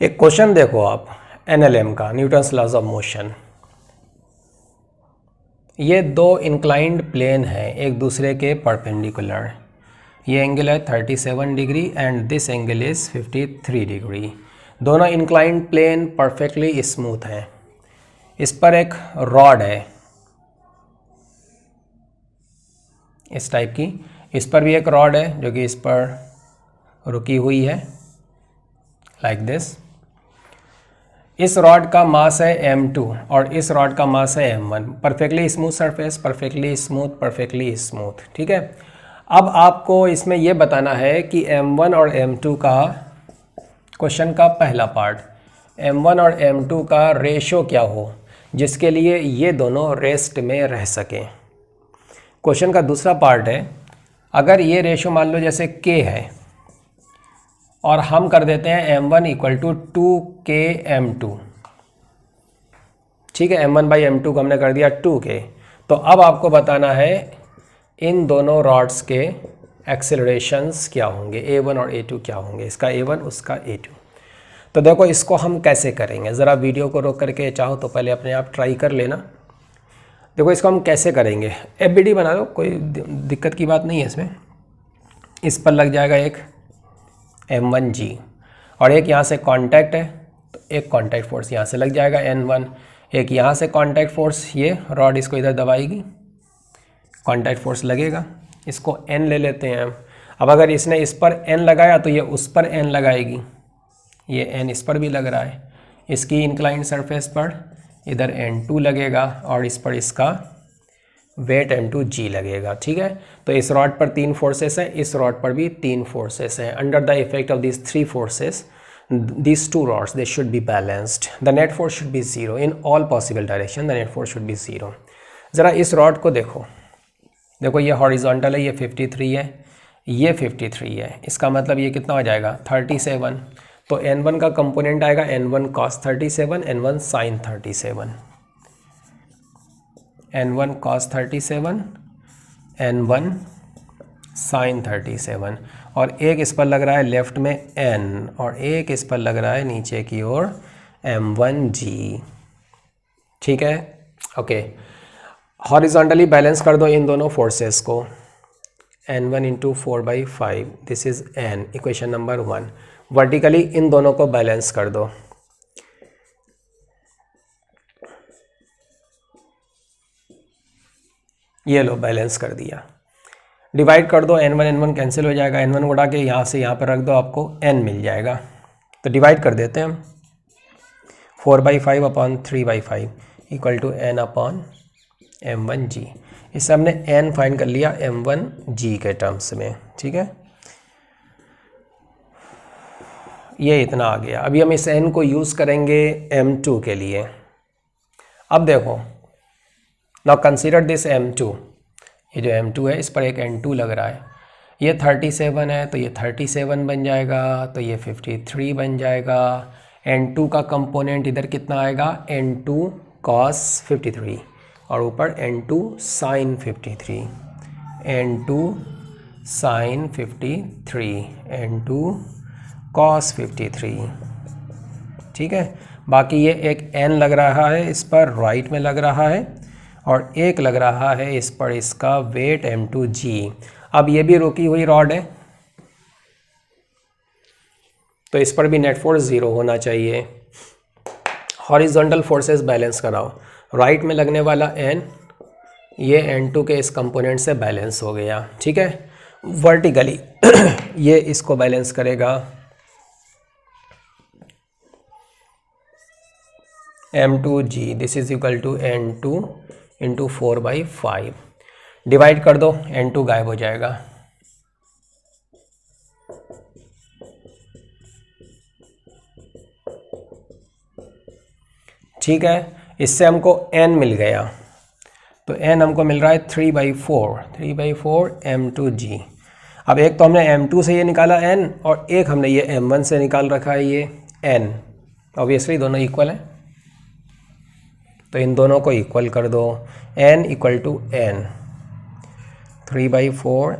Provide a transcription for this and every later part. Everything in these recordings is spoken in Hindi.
एक क्वेश्चन देखो आप एनएलएम का, न्यूटन्स लॉज ऑफ मोशन। ये दो इंक्लाइंड प्लेन हैं एक दूसरे के परपेंडिकुलर। ये एंगल है 37 degree and this angle is 53 degree. दोनों इंक्लाइंड प्लेन परफेक्टली स्मूथ हैं। इस पर एक रॉड है इस टाइप की, इस पर भी एक रॉड है जो कि इस पर रुकी हुई है लाइक दिस। इस रॉड का मास है m2 और इस रॉड का मास है m1। Perfectly smooth surface, perfectly smooth, perfectly smooth, ठीक है। अब आपको इसमें यह बताना है कि m1 और m2 का, क्वेश्चन का पहला पार्ट, m1 और m2 का रेशो क्या हो जिसके लिए ये दोनों रेस्ट में रह सकें। क्वेश्चन का दूसरा पार्ट है, अगर ये रेशो मान लो जैसे k है और हम कर देते हैं m1 equal to 2k m2, ठीक है। m1/m2 को हमने कर दिया 2k। तो अब आपको बताना है इन दोनों रॉड्स के एक्सेलरेशंस क्या होंगे, a1 और a2 क्या होंगे, इसका a1 उसका a2। तो देखो इसको हम कैसे करेंगे, ज़रा वीडियो को रोक करके चाहो तो पहले अपने आप ट्राई कर लेना। देखो इसको हम कैसे करेंगे, FBD बना लो, कोई दिक्कत की बात नहीं है इसमें। इस पर लग जाएगा एक m1g और एक यहाँ से कांटेक्ट है तो एक कांटेक्ट फोर्स यहाँ से लग जाएगा n1। एक यहाँ से कांटेक्ट फोर्स, ये रॉड इसको इधर दबाएगी, कांटेक्ट फोर्स लगेगा, इसको n ले लेते हैं हम। अब अगर इसने इस पर n लगाया तो ये उस पर n लगाएगी, ये n इस पर भी लग रहा है, इसकी इंक्लाइंड सरफेस पर इधर n2 लगेगा और इस पर इसका वेट m2g लगेगा, ठीक है। तो इस रॉड पर 3 फोर्सेस हैं, इस रॉड पर भी 3 फोर्सेस हैं। Under the effect of this 3 forces these 2 rods they should be balanced, the net force should be 0 in all possible direction, the net force should be 0। ज़रा इस रॉड को देखो, देखो ये हॉरिजॉन्टल है, ये 53 है, ये 53 है, इसका मतलब ये कितना हो जाएगा 37। तो n1 का कंपोनेंट आएगा n1 cos 37, n1 sin 37, n1 cos 37, n1 sin 37। और एक इस पर लग रहा है लेफ़्ट में n और एक इस पर लग रहा है नीचे की ओर m1g, ठीक है। ओके, हॉरिजॉन्टली बैलेंस कर दो इन दोनों फोर्सेस को, n1 into 4/5, this is n, equation number 1। Vertically इन दोनों को बैलेंस कर दो, ये लो बैलेंस कर दिया। डिवाइड कर दो, n1 कैंसिल हो जाएगा, n1 उड़ा के यहाँ से यहाँ पर रख दो, आपको n मिल जाएगा। तो डिवाइड कर देते हैं हम, 4/5 upon 3/5 equal to n upon m1g। इससे हमने n फाइंड कर लिया m1g के टर्म्स में, ठीक है। ये इतना आ गया। अभी हम इस n को यूज़ करेंगे m2 के लिए। अब देखो, नाउ कंसीडर दिस m2, ये जो m2 है इस पर एक n2 लग रहा है, ये 37 है तो ये 37 बन जाएगा, तो ये 53 बन जाएगा। n2 का कंपोनेंट इधर कितना आएगा, n2 cos 53 और ऊपर n2 sin 53, n2 sin 53, n2 cos 53, ठीक है। बाकी ये एक n लग रहा है इस पर, राइट में लग रहा है, और एक लग रहा है इस पर इसका वेट m2g। अब ये भी रुकी हुई रॉड है तो इस पर भी नेट फोर्स 0 होना चाहिए। हॉरिजॉन्टल फोर्सेस बैलेंस कराओ, राइट में लगने वाला n ये n2 के इस कंपोनेंट से बैलेंस हो गया, ठीक है। वर्टिकली ये इसको बैलेंस करेगा, m2g this is equal to n2 into 4/5। Divide कर दो, n2 गायब हो जाएगा, ठीक है। इससे हमको n मिल गया, तो n हमको मिल रहा है 3/4 m2g। अब एक तो हमने m2 से ये निकाला n और एक हमने ये m1 से निकाल रखा है ये n, ऑब्वियसली दोनों इक्वल हैं तो इन दोनों को इक्वल कर दो, n equal to n, 3/4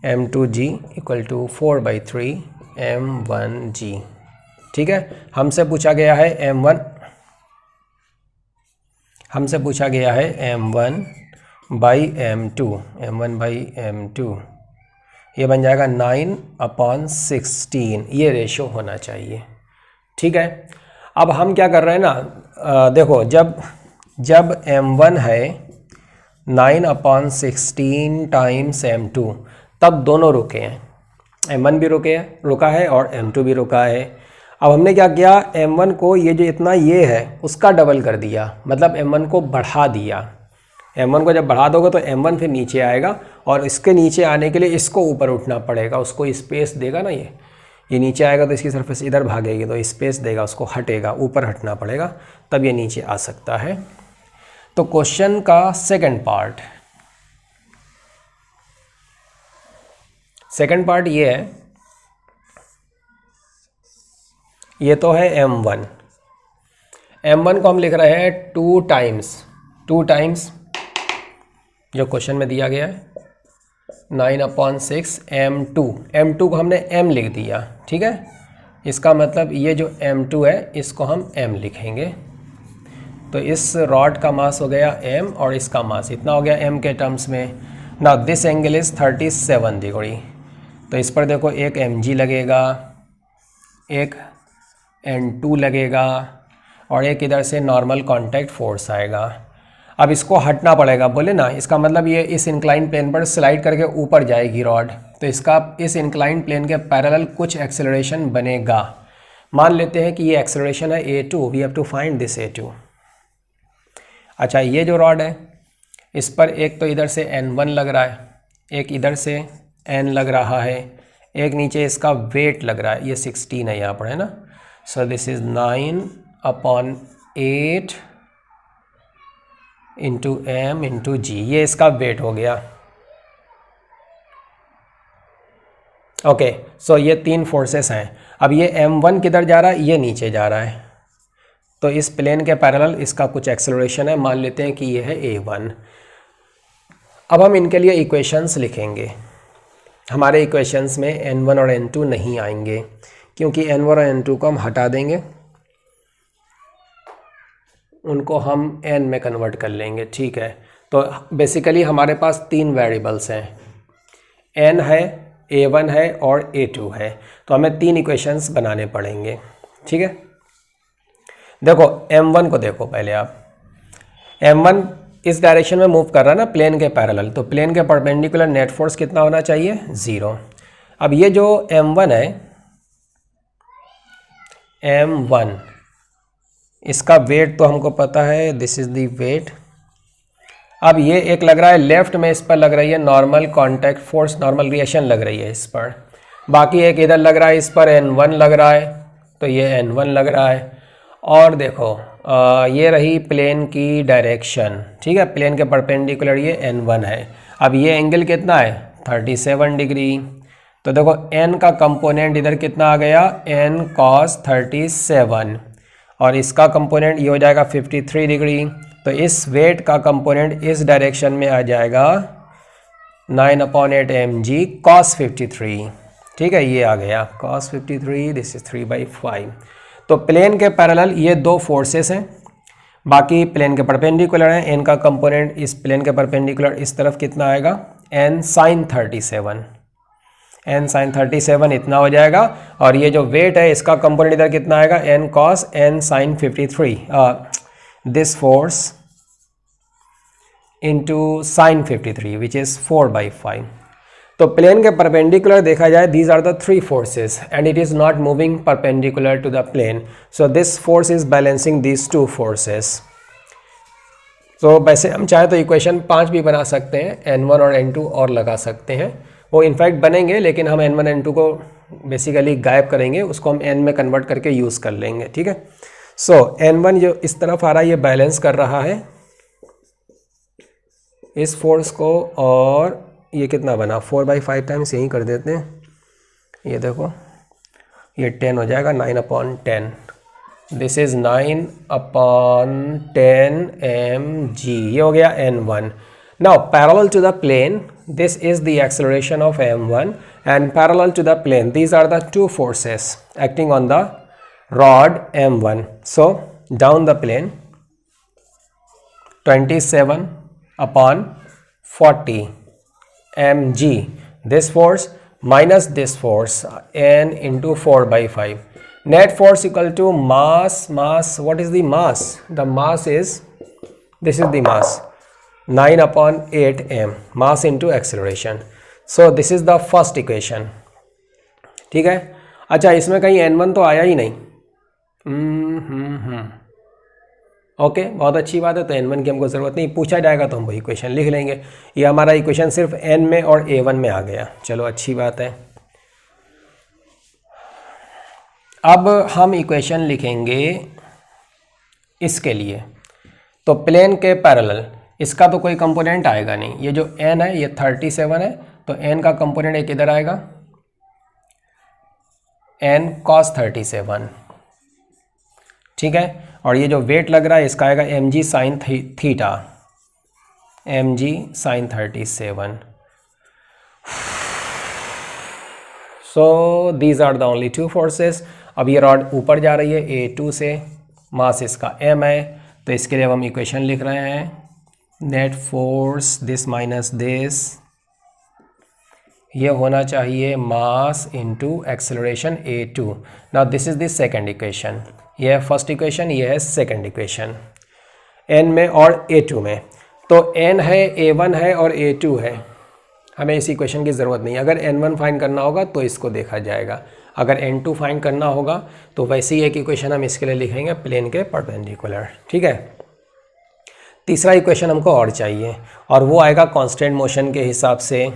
m2g equal to 4/3 m1g, ठीक है, हमसे पूछा गया है m1, हमसे पूछा गया है m1 by m2, m1 by m2, ये बन जाएगा 9/16, ये रेशो होना चाहिए। ठीक है, अब हम क्या कर रहे हैं ना, देखो जब m1 है 9/16 टाइम्स m2, तब दोनों रुके हैं, m1 भी रुका है और m2 भी रुका है। अब हमने क्या किया, m1 को ये जो इतना ये है उसका डबल कर दिया, मतलब m1 को बढ़ा दिया। m1 को जब बढ़ा दोगे तो m1 फिर नीचे आएगा, और इसके नीचे आने के लिए इसको ऊपर उठना पड़ेगा, उसको स्पेस देगा ना, ये नीचे आएगा तो इसकी सरफेस इधर भागेगी तो स्पेस देगा, उसको हटेगा, ऊपर हटना पड़ेगा, तब ये नीचे आ सकता है। तो क्वेश्चन का सेकंड पार्ट ये है, ये तो है m1 को हम लिख रहे हैं 2 टाइम्स जो क्वेश्चन में दिया गया है 9/6 m2 को हमने m लिख दिया। ठीक है, इसका मतलब ये जो m2 है इसको हम m लिखेंगे, तो इस रॉड का मास हो गया m और इसका मास इतना हो गया m के टर्म्स में। ना दिस एंगल इज़ 37 डिग्री, तो इस पर देखो एक mg लगेगा, एक n2 लगेगा, और एक इधर से नॉर्मल कांटेक्ट फोर्स आएगा। अब इसको हटना पड़ेगा, बोले ना, इसका मतलब ये इस इंक्लाइन प्लेन पर स्लाइड करके ऊपर जाएगी रॉड, तो इसका इस इंक्लाइन प्लेन के पैरेलल कुछ एक्सेलरेशन बनेगा। मान लेते हैं कि ये एक्सेलरेशन है a2, we have to find this a2। अच्छा, ये जो रॉड है इस पर एक तो इधर से n1 लग रहा है, एक इधर से n लग रहा है, एक नीचे इसका वेट लग रहा है, ये 16 है यहाँ पर, है ना। So this is 9/8 into m into g, ये इसका वेट हो गया। ओके, सो ये 3 फोर्सेस हैं। अब ये m1 किधर जा रहा है, ये नीचे जा रहा है, तो इस प्लेन के पैरेलल इसका कुछ एक्सेलरेशन है, मान लेते हैं कि ये है a1। अब हम इनके लिए इक्वेशंस लिखेंगे। हमारे इक्वेशंस में n1 और n2 नहीं आएंगे, क्योंकि n1 और n2 को हम हटा देंगे, उनको हम n में कन्वर्ट कर लेंगे। ठीक है, तो बेसिकली हमारे पास 3 वेरिएबल्स हैं, n है, a1 है और a2 है, तो हमें 3 इक्वेशंस बनाने पड़ेंगे। ठीक है, देखो m1 को देखो पहले आप, m1 इस डायरेक्शन में मूव कर रहा है ना प्लेन के पैरेलल, तो प्लेन के परपेंडिकुलर नेट फोर्स कितना होना चाहिए, 0। अब ये जो m1 है, m1 इसका वेट तो हमको पता है, दिस इज़ दी वेट। अब ये एक लग रहा है लेफ्ट में, इस पर लग रही है normal contact force, normal reaction लग रही है इस पर। बाकी एक इधर लग रहा है, इस पर n1 लग रहा है, तो ये n1 लग रहा है। और देखो ये रही प्लेन की डायरेक्शन। ठीक है, प्लेन के परपेंडिकुलर ये n1 है। अब ये एंगल कितना है, 37 डिग्री। तो देखो n का कंपोनेंट इधर कितना आ गया, n cos 37, और इसका कंपोनेंट ये हो जाएगा 53 डिग्री। तो इस वेट का कंपोनेंट इस डायरेक्शन में आ जाएगा 9/8 mg cos 53। ठीक है, ये आ गया cos 53, दिस इज 3/5। तो प्लेन के पैरेलल ये 2 फोर्सेस हैं, बाकी प्लेन के परपेंडिकुलर हैं। n का कंपोनेंट इस प्लेन के परपेंडिकुलर इस तरफ कितना आएगा, n sin 37, n sin 37 इतना हो जाएगा। और ये जो वेट है इसका कंपोनेंट इधर कितना आएगा, n cos n sin 53, this force into sin 53 which is 4/5। तो प्लेन के परपेंडिकुलर देखा जाए, these are the 3 forces and it is not moving perpendicular to the plane, so this force is balancing these 2 forces. तो वैसे हम चाहे तो इक्वेशन 5 भी बना सकते हैं, n1 और n2 और लगा सकते हैं, वो इनफैक्ट बनेंगे, लेकिन हम n1 n2 को बेसिकली गायब करेंगे, उसको हम n में कन्वर्ट करके यूज़ कर लेंगे। ठीक है, सो n1 जो इस तरफ आ रहा है ये बैलेंस कर रहा है इस फोर्स को, और ये कितना बना 4/5 टाइम्स यहीं कर देते हैं, ये देखो ये 10 हो जाएगा, 9/10, दिस इज़ 9/10 mg, ये हो गया n1। Now parallel to the plane, this is the acceleration of m1, and parallel to the plane these are the 2 forces acting on the rod M1. So down the plane 27 upon 40 mg, this force minus this force n into 4 by 5. Net force equal to mass, what is the mass? The mass is, this is the mass, 9 upon 8 m, mass into acceleration. So this is the first equation. ठीक है. अच्छा, इसमें कहीं n1 तो आया ही नहीं. ओके, बहुत अच्छी बात है. तो n1 की हमको ज़रूरत नहीं, पूछा जाएगा तो हम वही इक्वेशन लिख लेंगे. ये हमारा इक्वेशन सिर्फ n में और a1 में आ गया. चलो अच्छी बात है. अब हम इक्वेशन लिखेंगे इसके लिए. तो प्लेन के पैरेलल इसका तो कोई कंपोनेंट आएगा नहीं. ये जो n है ये 37 है, तो n का कंपोनेंट एक इधर आएगा, n cos 37. ठीक है. और ये जो वेट लग रहा है इसका आएगा mg साइन थीटा, mg sine 37. So these are the only two forces. अब ये रॉड ऊपर जा रही है A2 से, मास इसका m है, तो इसके लिए हम इक्वेशन लिख रहे हैं. Net force this minus this, ये होना चाहिए mass into acceleration A2. Now this is the second equation. ये है फर्स्ट इक्वेशन, ये है सेकंड इक्वेशन, n में और A2 में. तो n है, A1 है और A2 है. हमें इस इक्वेशन की ज़रूरत नहीं. अगर n1 फाइंड करना होगा तो इसको देखा जाएगा. अगर n2 फाइंड करना होगा तो वैसी एक इक्वेशन हम इसके लिए लिखेंगे, प्लेन के परपेंडिकुलर. ठीक है. तीसरा इक्वेशन हमको और चाहिए, और वो आएगा कांस्टेंट मोशन के हिसाब से.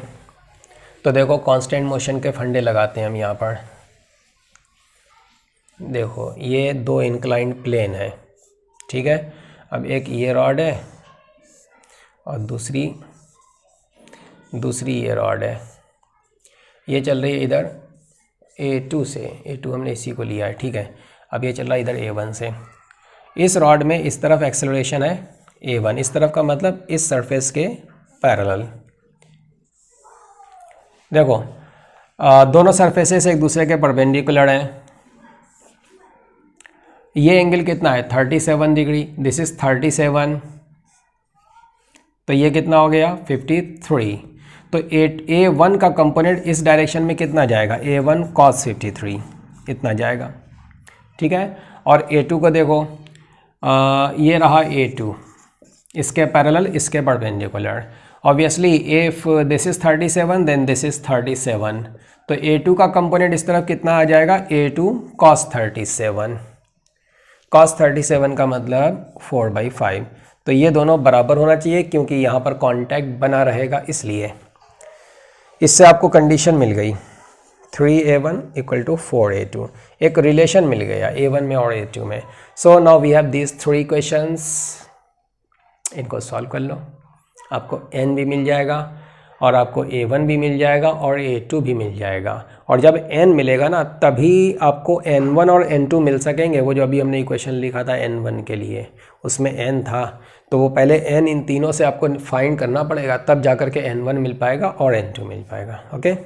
तो देखो, कांस्टेंट मोशन के फंडे लगाते हैं हम यहाँ पर. देखो, ये दो इंक्लाइंड प्लेन है. ठीक है. अब एक ये रॉड है और दूसरी ये रॉड है. ये चल रही है इधर A2 से, A2 हमने इसी को लिया है. ठीक है. अब ये चल रहा है इधर A1 से. इस रॉड में इस तरफ एक्सेलरेशन है A1, इस तरफ का मतलब इस सरफेस के पैरेलल. देखो, दोनों सरफेसेस एक दूसरे के परपेंडिकुलर हैं. ये एंगल कितना है? 37 डिग्री. दिस इज 37, तो ये कितना हो गया? 53. तो A1 का कंपोनेंट इस डायरेक्शन में कितना जाएगा? A1 cos 53 इतना जाएगा. ठीक है. और A2 को देखो, ये रहा A2, इसके पैरेलल, इसके परपेंडिकुलर. Obviously if this is 37 then this is 37, तो A2 का कंपोनेंट इस तरफ कितना आ जाएगा? A2 cos 37. cos 37 का मतलब 4/5. तो ये दोनों बराबर होना चाहिए, क्योंकि यहाँ पर कांटेक्ट बना रहेगा, इसलिए. इससे आपको कंडीशन मिल गई 3A1 = 4A2. एक रिलेशन मिल गया A1 में और A2 में. So now we have these 3 equations. इनको सॉल्व कर लो, आपको n भी मिल जाएगा और आपको A1 भी मिल जाएगा और A2 भी मिल जाएगा. और जब n मिलेगा ना, तभी आपको n1 और n2 मिल सकेंगे. वो जो अभी हमने इक्वेशन लिखा था n1 के लिए, उसमें n था, तो वो पहले n इन तीनों से आपको फाइंड करना पड़ेगा, तब जाकर के n1 मिल पाएगा और n2 मिल पाएगा. ओके.